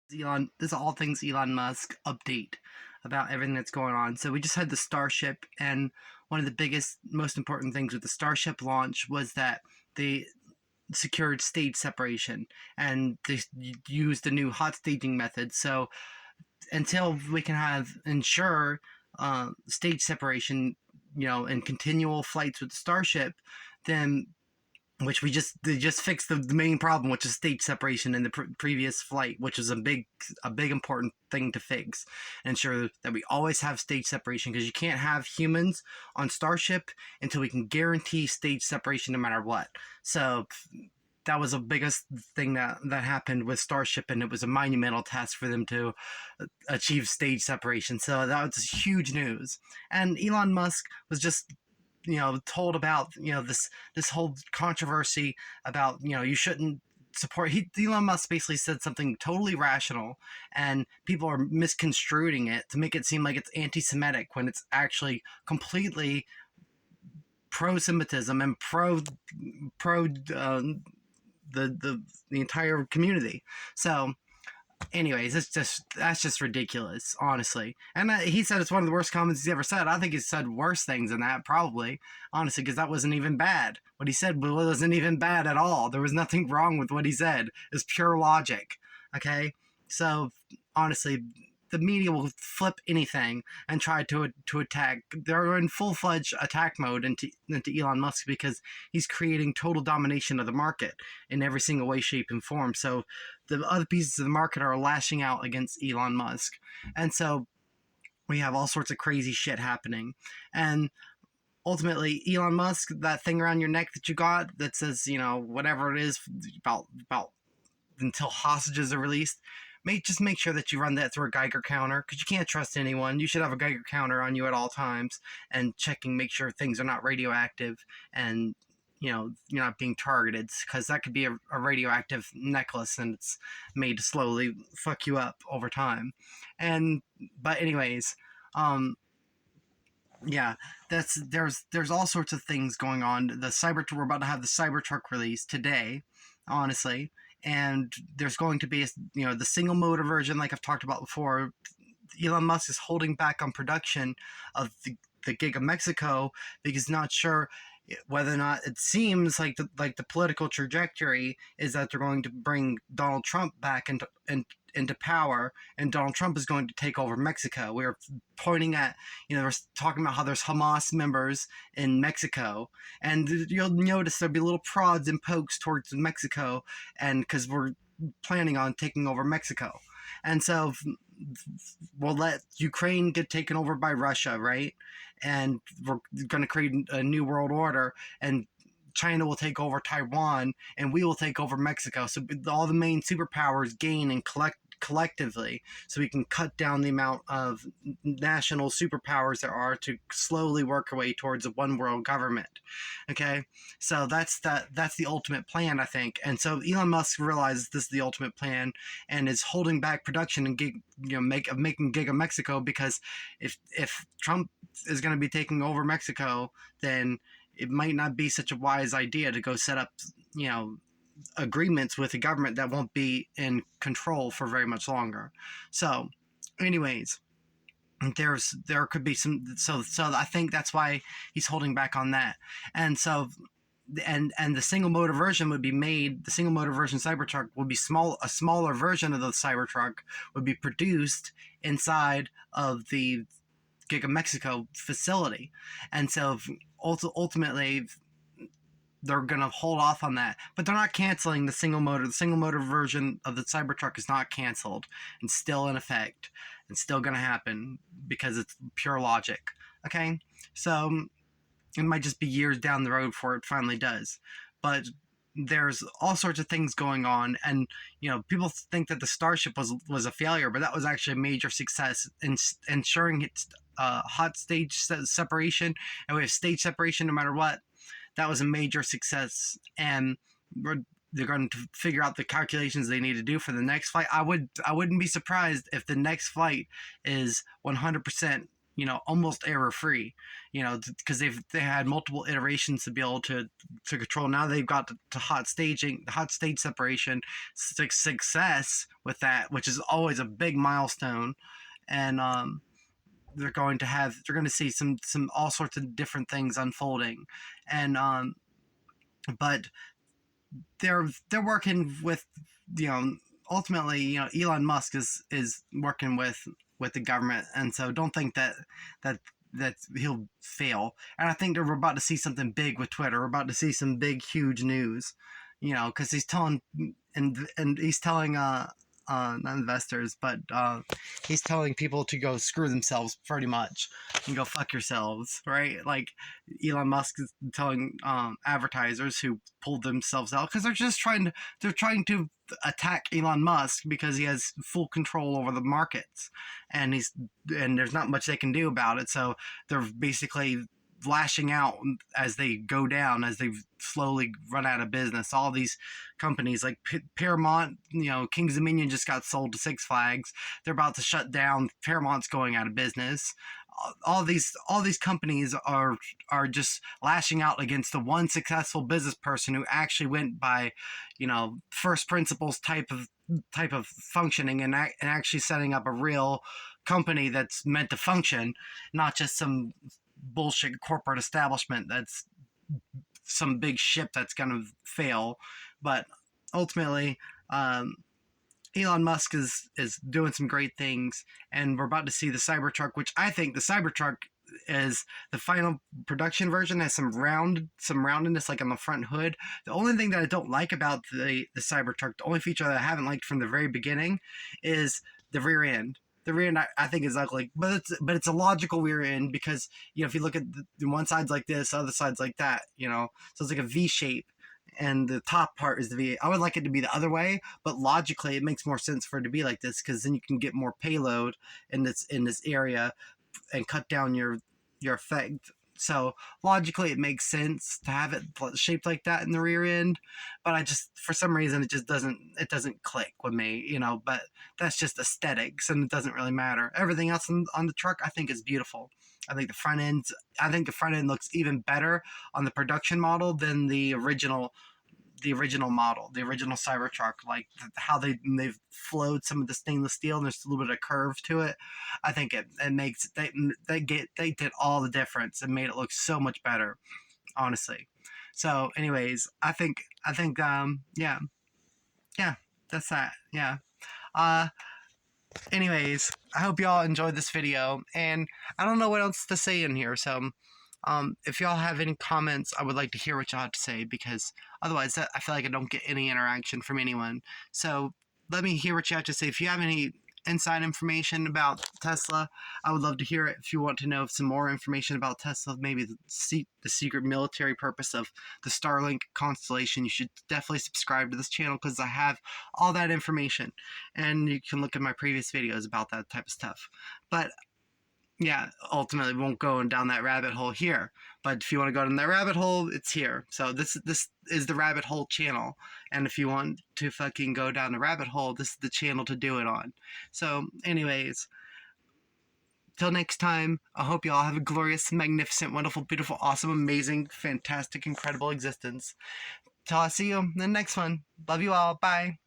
This is all things Elon Musk update about everything that's going on. So we just had the Starship, and one of the biggest, most important things with the Starship launch was that they secured stage separation and they used the new hot staging method. So until we can ensure stage separation, and continual flights with the Starship, then which they just fixed the main problem, which is stage separation in the previous flight, which is a big important thing to fix. Ensure that we always have stage separation, because you can't have humans on Starship until we can guarantee stage separation no matter what. So that was the biggest thing that happened with Starship, and it was a monumental task for them to achieve stage separation. So that was huge news. And Elon Musk was just told about this whole controversy about you shouldn't support. Elon Musk basically said something totally rational, and people are misconstruing it to make it seem like it's anti-Semitic when it's actually completely pro-Semitism and pro the entire community. So anyways, that's just ridiculous, honestly. And he said it's one of the worst comments he's ever said. I think he's said worse things than that, probably, honestly, because that wasn't even bad. What he said wasn't even bad at all. There was nothing wrong with what he said. It's pure logic. Okay, so honestly, the media will flip anything and try to attack. They're in full-fledged attack mode into Elon Musk, because he's creating total domination of the market in every single way, shape, and form. So the other pieces of the market are lashing out against Elon Musk. And so we have all sorts of crazy shit happening. And ultimately, Elon Musk, that thing around your neck that you got that says, whatever it is about until hostages are released, just make sure that you run that through a Geiger counter, because you can't trust anyone. You should have a Geiger counter on you at all times, and make sure things are not radioactive, and you're not being targeted, because that could be a radioactive necklace, and it's made to slowly fuck you up over time. But anyways, yeah, there's all sorts of things going on. We're about to have the Cybertruck release today, honestly, and there's going to be the single motor version, like I've talked about before. Elon Musk is holding back on production of the Gig of Mexico, because he's not sure whether or not, it seems like the political trajectory is that they're going to bring Donald Trump back into power, and Donald Trump is going to take over Mexico. We're pointing at, we're talking about how there's Hamas members in Mexico, and you'll notice there'll be little prods and pokes towards Mexico, and because we're planning on taking over Mexico. And so we'll let Ukraine get taken over by Russia, right? And we're going to create a new world order, and China will take over Taiwan, and we will take over Mexico. So all the main superpowers gain and collectively, so we can cut down the amount of national superpowers there are, to slowly work our way towards a one world government. Okay, so that's the ultimate plan, I think. And so Elon Musk realizes this is the ultimate plan, and is holding back production and making Gig of Mexico, because if Trump is going to be taking over Mexico, then it might not be such a wise idea to go set up agreements with a government that won't be in control for very much longer. So anyways, there could be some, so I think that's why he's holding back on that. And so and the single motor version would be made, the single motor version Cybertruck would be a smaller version of the Cybertruck would be produced inside of the Gig of Mexico facility. And so ultimately they're going to hold off on that, but they're not canceling the single motor. The single motor version of the Cybertruck is not canceled and still in effect, and still going to happen, because it's pure logic. Okay, so it might just be years down the road before it finally does, but there's all sorts of things going on. And people think that the Starship was a failure, but that was actually a major success in ensuring its hot stage separation, and we have stage separation no matter what. That was a major success, and they're going to figure out the calculations they need to do for the next flight. I wouldn't be surprised if the next flight is 100% almost error free, because they had multiple iterations to be able to control. Now they've got to hot stage separation success with that, which is always a big milestone. And they're going to see some all sorts of different things unfolding. And but they're working with, ultimately, Elon Musk is working with the government, and so don't think that that he'll fail. And I think that we're about to see something big with Twitter. We're about to see some big, huge news, because he's telling, and he's telling not investors, but he's telling people to go screw themselves, pretty much, and go fuck yourselves, right? Like Elon Musk is telling advertisers who pulled themselves out, because they're trying to attack Elon Musk because he has full control over the markets, and there's not much they can do about it. So they're basically lashing out as they go down, as they slowly run out of business. All these companies like Paramount, Kings Dominion just got sold to Six Flags. They're about to shut down. Paramount's going out of business. All these companies are just lashing out against the one successful business person who actually went by, first principles type of functioning, and actually setting up a real company that's meant to function, not just some bullshit corporate establishment that's some big ship that's going to fail. But ultimately, Elon Musk is doing some great things, and we're about to see the Cybertruck, which I think the Cybertruck is the final production version, has some roundedness, like on the front hood. The only thing that I don't like about the Cybertruck, the only feature that I haven't liked from the very beginning, is the rear end. The rear end I think is ugly, but it's a logical rear end, because if you look at the one side's like this, the other side's like that, so it's like a V shape, and the top part is the V. I would like it to be the other way, but logically it makes more sense for it to be like this, because then you can get more payload in this area and cut down your effect. So logically it makes sense to have it shaped like that in the rear end, but I just, for some reason, it just doesn't click with me, but that's just aesthetics, and it doesn't really matter. Everything else on the truck I think is beautiful. I think the front end looks even better on the production model than the original model, the original Cybertruck. Like how they've flowed some of the stainless steel, and there's a little bit of curve to it. I think it makes they did all the difference and made it look so much better, honestly. So anyways, I think yeah, that's that. Yeah. uh Anyways, I hope y'all enjoyed this video, and I don't know what else to say in here. So if y'all have any comments, I would like to hear what y'all have to say, because otherwise I feel like I don't get any interaction from anyone. So let me hear what you have to say. If you have any inside information about Tesla, I would love to hear it. If you want to know some more information about Tesla, maybe the secret military purpose of the Starlink constellation, you should definitely subscribe to this channel, because I have all that information, and you can look at my previous videos about that type of stuff. But yeah, ultimately we won't go down that rabbit hole here. But if you want to go down that rabbit hole, it's here. So this is the rabbit hole channel. And if you want to fucking go down the rabbit hole, this is the channel to do it on. So anyways, till next time, I hope you all have a glorious, magnificent, wonderful, beautiful, awesome, amazing, fantastic, incredible existence. Till I see you in the next one. Love you all. Bye.